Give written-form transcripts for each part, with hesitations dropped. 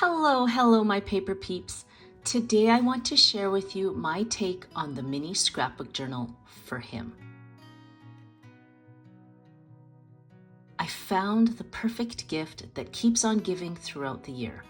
Hello, my paper peeps. Today I want to share with you my take on the mini scrapbook journal for him. I found the perfect gift that keeps on giving throughout the year.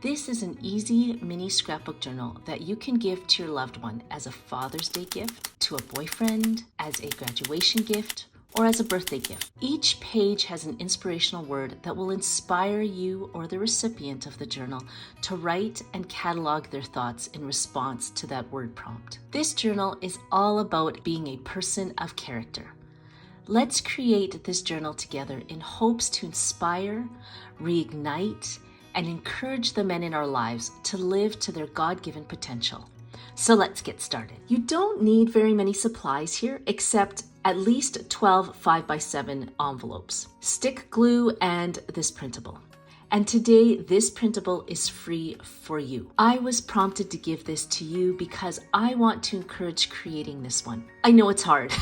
This is an easy mini scrapbook journal that you can give to your loved one as a Father's Day gift, to a boyfriend, as a graduation gift, or as a birthday gift. Each page has an inspirational word that will inspire you or the recipient of the journal to write and catalog their thoughts in response to that word prompt. This journal is all about being a person of character. Let's create this journal together in hopes to inspire, reignite, and encourage the men in our lives to live to their God-given potential. So let's get started. You don't need very many supplies here except at least 12 5x7 envelopes, stick glue, and this printable. And today, this printable is free for you. I was prompted to give this to you because I want to encourage creating this one. I know it's hard.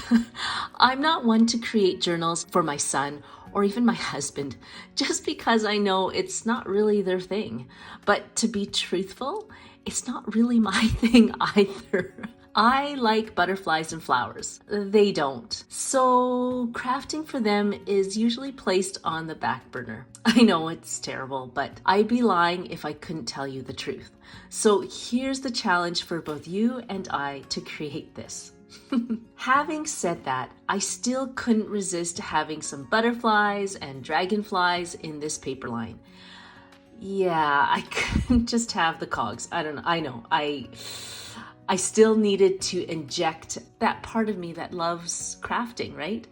I'm not one to create journals for my son or even my husband, just because I know it's not really their thing. But to be truthful, it's not really my thing either. I like butterflies and flowers. They don't. So crafting for them is usually placed on the back burner. I know it's terrible, but I'd be lying if I couldn't tell you the truth. So here's the challenge for both you and I to create this. Having said that, I still couldn't resist having some butterflies and dragonflies in this paper line. Yeah, I couldn't just have the cogs. I don't know. I know. I still needed to inject that part of me that loves crafting, right?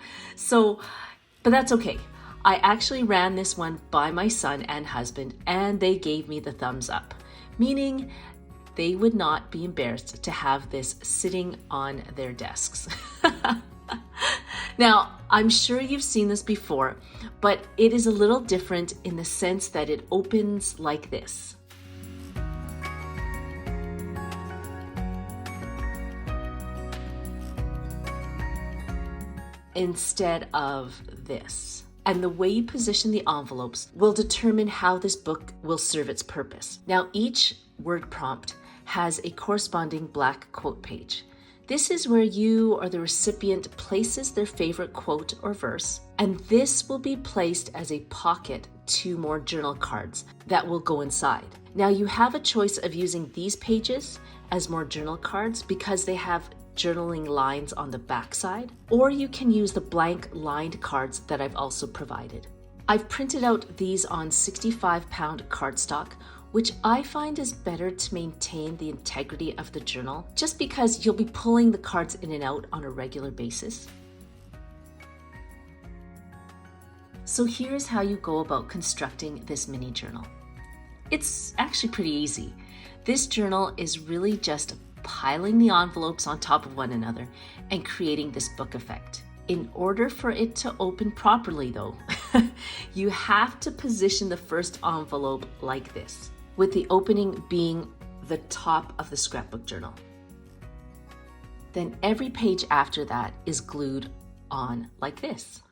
But that's okay. I actually ran this one by my son and husband, and they gave me the thumbs up, meaning they would not be embarrassed to have this sitting on their desks. Now, I'm sure you've seen this before, but it is a little different in the sense that it opens like this. Instead of this. And the way you position the envelopes will determine how this book will serve its purpose. Now, each word prompt has a corresponding black quote page. This is where you or the recipient places their favorite quote or verse, and this will be placed as a pocket to more journal cards that will go inside. Now, you have a choice of using these pages as more journal cards because they have journaling lines on the back side, or you can use the blank lined cards that I've also provided. I've printed out these on 65-pound cardstock, which I find is better to maintain the integrity of the journal, just because you'll be pulling the cards in and out on a regular basis. So here's how you go about constructing this mini journal. It's actually pretty easy. This journal is really just piling the envelopes on top of one another and creating this book effect. In order for it to open properly though, you have to position the first envelope like this, with the opening being the top of the scrapbook journal. Then every page after that is glued on like this.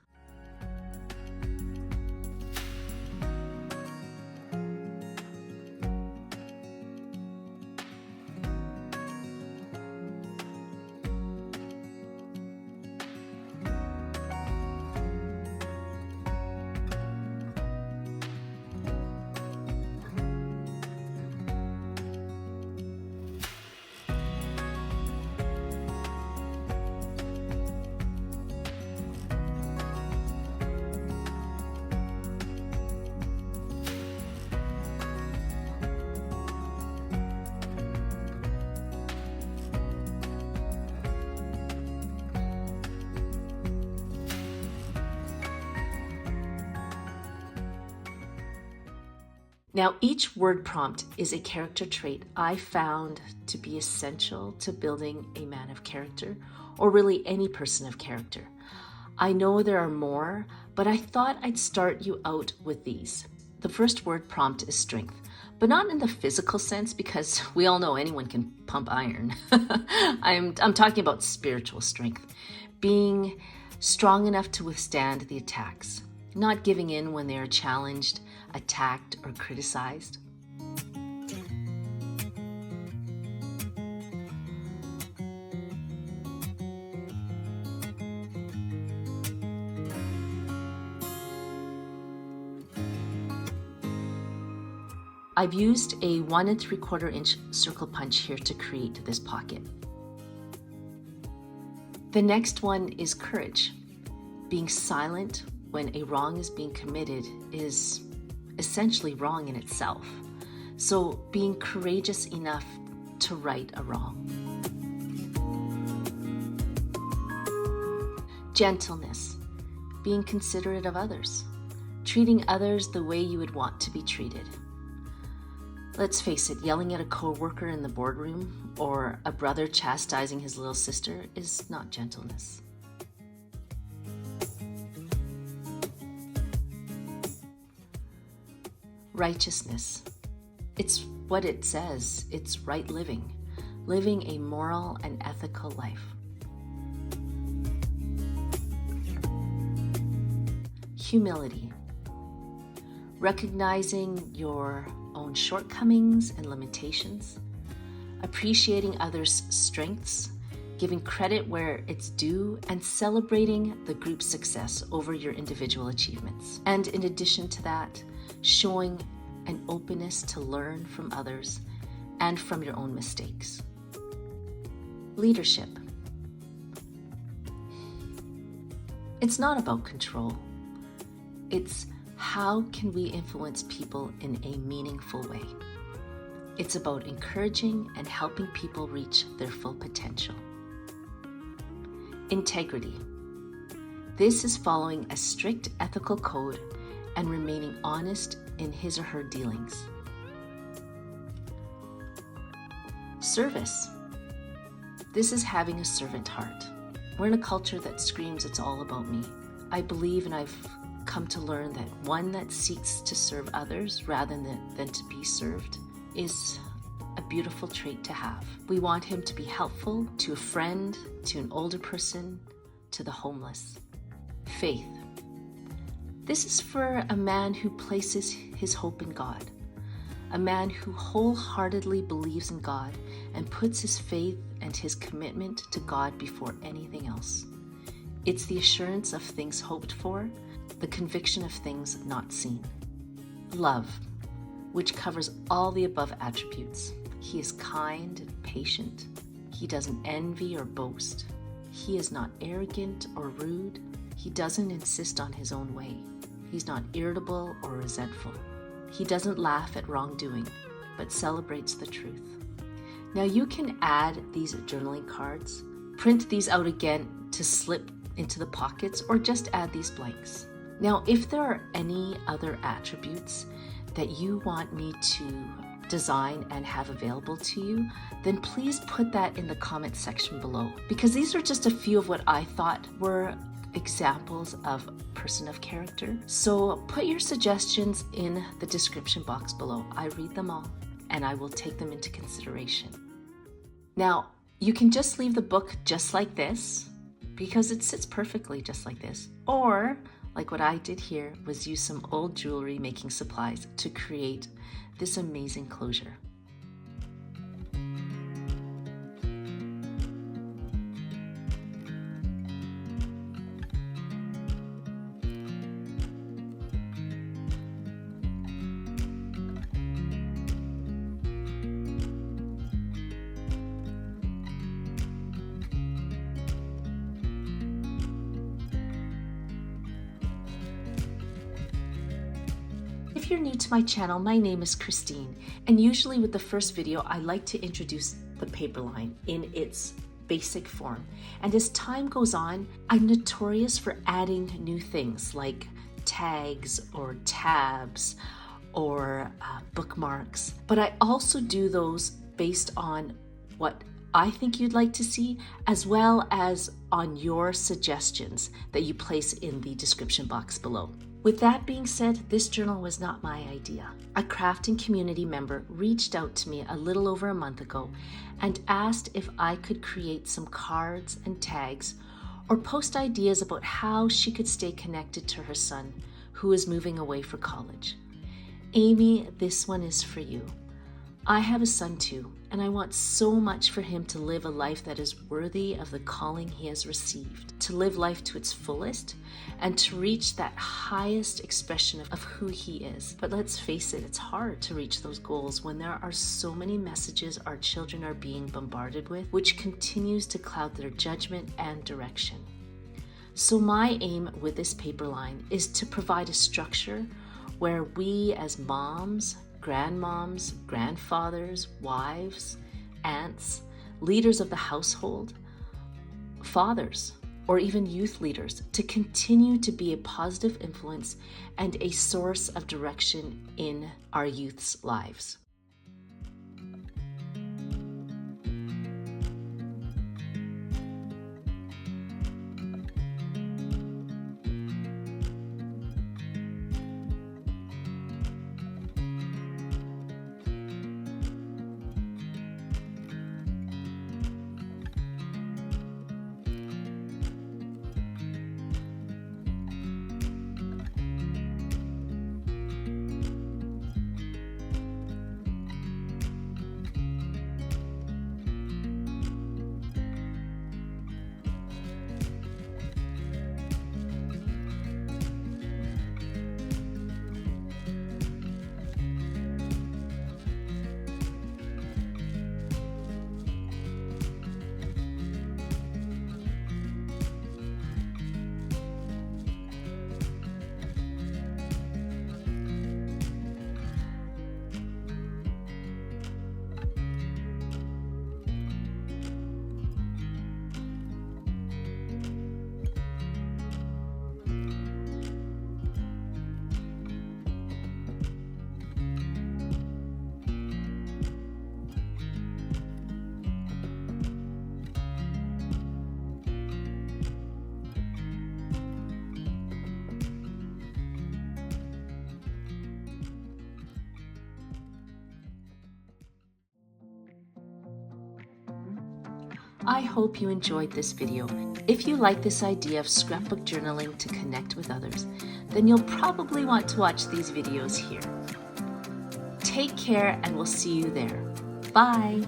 Now, each word prompt is a character trait I found to be essential to building a man of character, or really any person of character. I know there are more, but I thought I'd start you out with these. The first word prompt is strength, but not in the physical sense, because we all know anyone can pump iron. I'm talking about spiritual strength, being strong enough to withstand the attacks, not giving in when they are challenged, attacked, or criticized. I've used a 1 3/4 inch circle punch here to create this pocket. The next one is courage. Being silent when a wrong is being committed is essentially wrong in itself. So being courageous enough to right a wrong. Gentleness. Being considerate of others. Treating others the way you would want to be treated. Let's face it, yelling at a coworker in the boardroom or a brother chastising his little sister is not gentleness. Righteousness. It's what it says. It's right living. Living a moral and ethical life. Humility. Recognizing your own shortcomings and limitations. Appreciating others' strengths. Giving credit where it's due, and celebrating the group's success over your individual achievements. And in addition to that, showing an openness to learn from others and from your own mistakes. Leadership. It's not about control. It's how can we influence people in a meaningful way. It's about encouraging and helping people reach their full potential. Integrity. This is following a strict ethical code and remaining honest in his or her dealings. Service. This is having a servant heart. We're in a culture that screams it's all about me. I believe, and I've come to learn, that one that seeks to serve others rather than to be served is a beautiful trait to have. We want him to be helpful to a friend, to an older person, to the homeless. Faith. This is for a man who places his hope in God, a man who wholeheartedly believes in God and puts his faith and his commitment to God before anything else. It's the assurance of things hoped for, the conviction of things not seen. Love, which covers all the above attributes. He is kind and patient. He doesn't envy or boast. He is not arrogant or rude. He doesn't insist on his own way. He's not irritable or resentful. He doesn't laugh at wrongdoing, but celebrates the truth. Now you can add these journaling cards, print these out again to slip into the pockets, or just add these blanks. Now, if there are any other attributes that you want me to design and have available to you, then please put that in the comment section below, because these are just a few of what I thought were examples of person of character. So put your suggestions in the description box below. I read them all and I will take them into consideration. Now, you can just leave the book just like this because it sits perfectly just like this, or like what I did here was use some old jewelry making supplies to create this amazing closure. If you're new to my channel, my name is Christine, and usually with the first video, I like to introduce the paper line in its basic form. And as time goes on, I'm notorious for adding new things like tags or tabs or bookmarks, but I also do those based on what I think you'd like to see, as well as on your suggestions that you place in the description box below. With that being said, this journal was not my idea. A crafting community member reached out to me a little over a month ago and asked if I could create some cards and tags or post ideas about how she could stay connected to her son, who is moving away for college. Amy, this one is for you. I have a son too, and I want so much for him to live a life that is worthy of the calling he has received, to live life to its fullest, and to reach that highest expression of who he is. But let's face it, it's hard to reach those goals when there are so many messages our children are being bombarded with, which continues to cloud their judgment and direction. So my aim with this paper line is to provide a structure where we as moms, grandmoms, grandfathers, wives, aunts, leaders of the household, fathers, or even youth leaders, to continue to be a positive influence and a source of direction in our youth's lives. I hope you enjoyed this video. If you like this idea of scrapbook journaling to connect with others, then you'll probably want to watch these videos here. Take care, and we'll see you there. Bye.